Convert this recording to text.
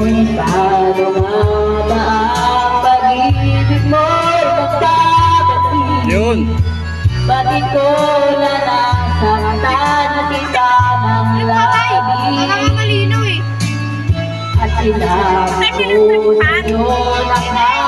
Paano nga ba ang pag-ibig mo'y magkakapatid? Yun. Bakit ko na nasaktan kita ng lagi? Malinaw eh. At sinabi ko sa'yo na